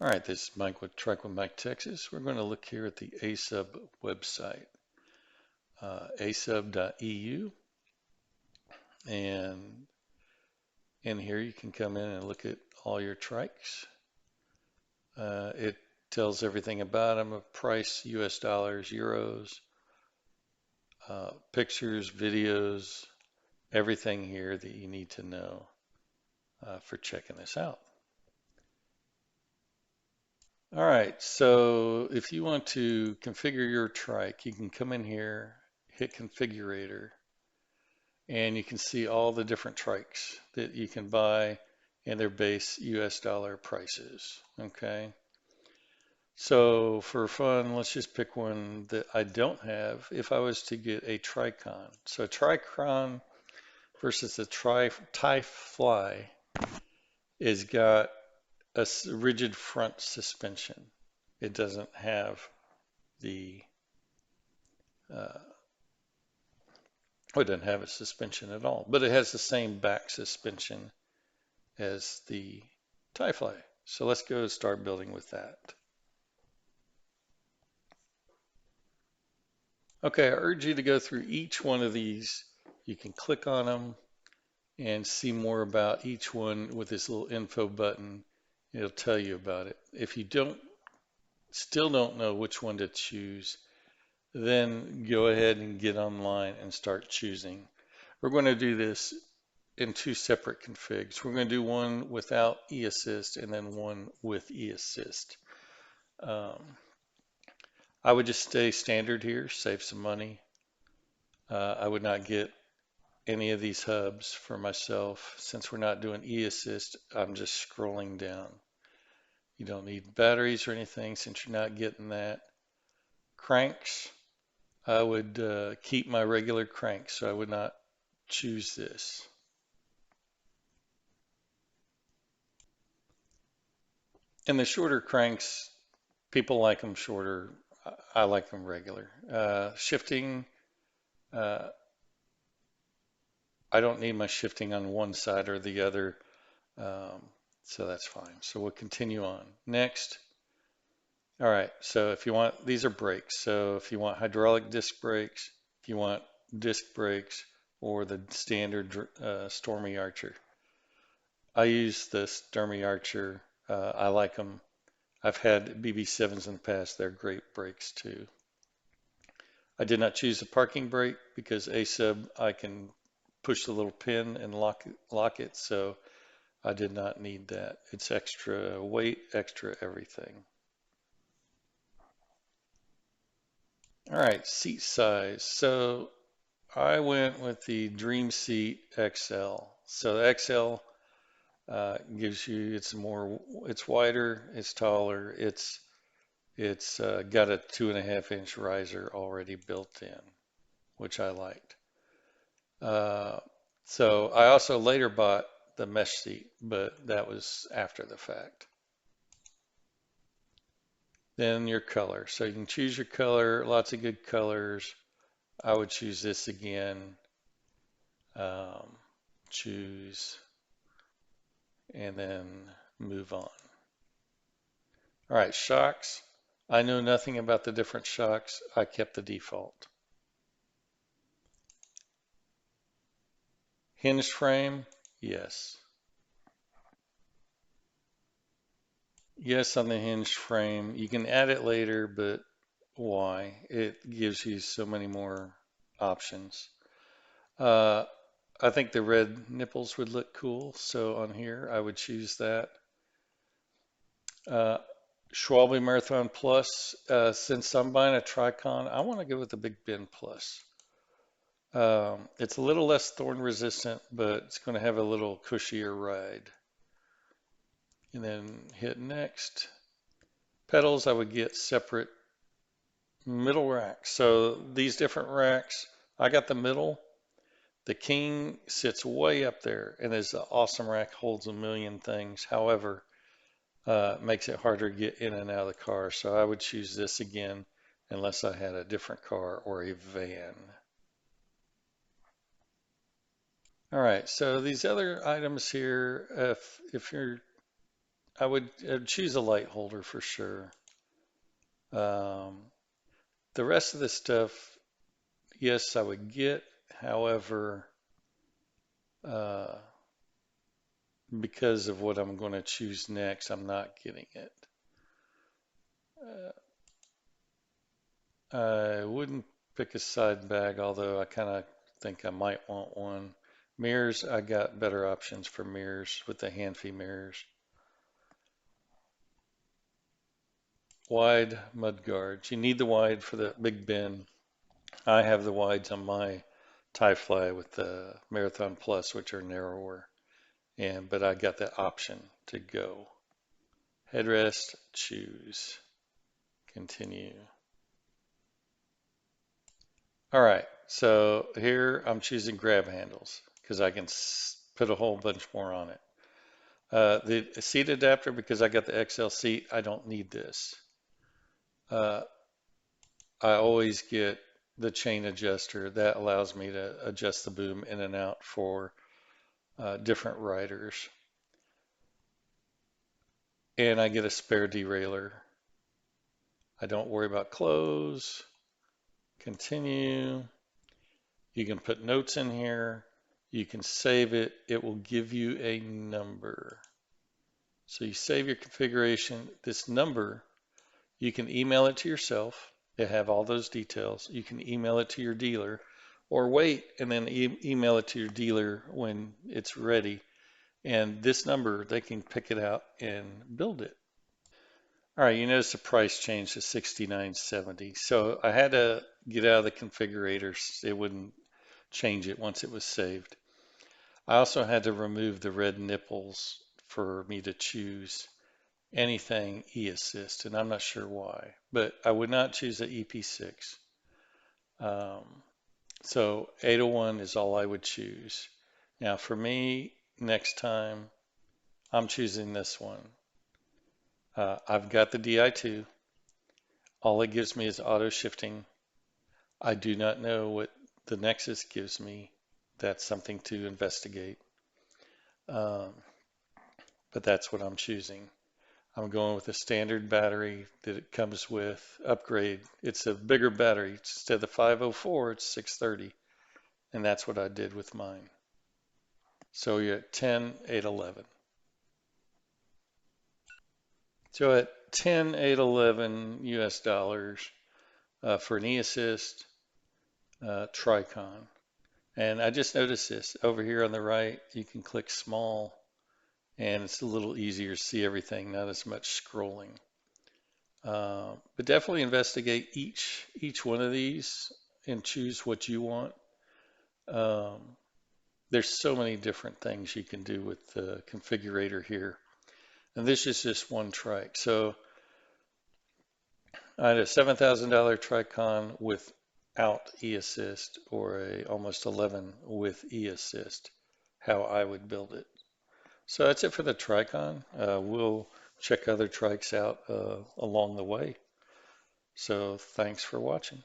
All right, this is Mike with Trike with Mike, Texas. We're going to look here at the azub website, azub.eu, and in here you can come in and look at all your trikes. It tells everything about them, of price, US dollars, euros, pictures, videos, everything here that you need to know for checking this out. All right, so if you want to configure your trike, you can come in here, hit Configurator, and you can see all the different trikes that you can buy and their base US dollar prices. Okay, so for fun, let's just pick one that I don't have. If I was to get a Tricon, so Tricon versus the Tie Fly is got a rigid front suspension. It doesn't have the uh, well, it doesn't have a suspension at all, but it has the same back suspension as the tie fly. So let's go start building with that. Okay, I urge you to go through each one of these. You can click on them and see more about each one with this little info button. It'll tell you about it. If you still don't know which one to choose, then go ahead and get online and start choosing. We're going to do this in two separate configs. We're going to do one without eAssist and then one with eAssist. Um, I would just stay standard here, save some money. I would not get any of these hubs for myself. Since we're not doing eAssist, I'm just scrolling down. You don't need batteries or anything since you're not getting that. Cranks, I would keep my regular cranks, so I would not choose this. And the shorter cranks, people like them shorter. I like them regular. Shifting, uh, I don't need my shifting on one side or the other, so that's fine. So we'll continue on. Next. All right, so if you want, these are brakes. So if you want hydraulic disc brakes, if you want disc brakes, or the standard Stormy Archer. I use the Stormy Archer. I like them. I've had BB7s in the past. They're great brakes too. I did not choose the parking brake because ASUB, I can push the little pin and lock it, so I did not need that. It's extra weight, extra everything. All right, seat size. So I went with the Dream Seat XL. So the XL gives you, it's wider, it's taller, it's got a 2.5-inch riser already built in, which I liked. Uh, so I also later bought the mesh seat, but that was after the fact. Then your color. So you can choose your color, lots of good colors. I would choose this again. Um, choose, and then move on. All right, shocks. I know nothing about the different shocks. I kept the default. Hinged frame, yes. Yes, on the hinged frame. You can add it later, but why? It gives you so many more options. Uh, I think the red nipples would look cool, so on here I would choose that. Uh, Schwalbe Marathon Plus, since I'm buying a Tricon, I want to go with the Big Ben Plus. It's a little less thorn resistant, but it's going to have a little cushier ride. And then hit next. Pedals, I would get separate middle racks. So these different racks, I got the middle. The King sits way up there and is an awesome rack, holds a million things. However, makes it harder to get in and out of the car. So I would choose this again unless I had a different car or a van. All right, so these other items here, if you're I would choose a light holder for sure. Um, the rest of the stuff, yes, I would get. However, uh, because of what I'm going to choose next, I'm not getting it. I wouldn't pick a side bag, although I kind of think I might want one. Mirrors, I got better options for mirrors with the hand-free mirrors. Wide mud guards. You need the wide for the big bin. I have the wides on my tie fly with the Marathon Plus, which are narrower, but I got that option to go. Headrest, choose, continue. All right, so here I'm choosing grab handles because I can put a whole bunch more on it. The seat adapter, because I got the XL seat, I don't need this. Uh, I always get the chain adjuster that allows me to adjust the boom in and out for different riders. And I get a spare derailleur. I don't worry about close. Continue. You can put notes in here. You can save it. It will give you a number. So you save your configuration. This number, you can email it to yourself. They have all those details. You can email it to your dealer or wait and then email it to your dealer when it's ready. And this number, they can pick it out and build it. All right, you notice the price changed to $69.70. So I had to get out of the configurator. It wouldn't change it once it was saved. I also had to remove the red nipples for me to choose anything e-assist, and I'm not sure why, but I would not choose the EP6. So 801 is all I would choose. Now for me, next time, I'm choosing this one. I've got the DI2. All it gives me is auto shifting. I do not know what the Nexus gives me. That's something to investigate. Um, but that's what I'm choosing. I'm going with a standard battery that it comes with. Upgrade. It's a bigger battery. Instead of the 504, it's 630. And that's what I did with mine. So you're at 10, 8, 11. So at 10, 8, 11 US dollars for an e-assist Tricon. And I just noticed this over here on the right, you can click small and it's a little easier to see everything, not as much scrolling. But definitely investigate each one of these and choose what you want. Um, there's so many different things you can do with the configurator here. And this is just one trike. So I had a $7,000 Tricon without e-assist or a almost 11 with e-assist, how I would build it. So that's it for the Tricon. We'll check other trikes out along the way. So thanks for watching.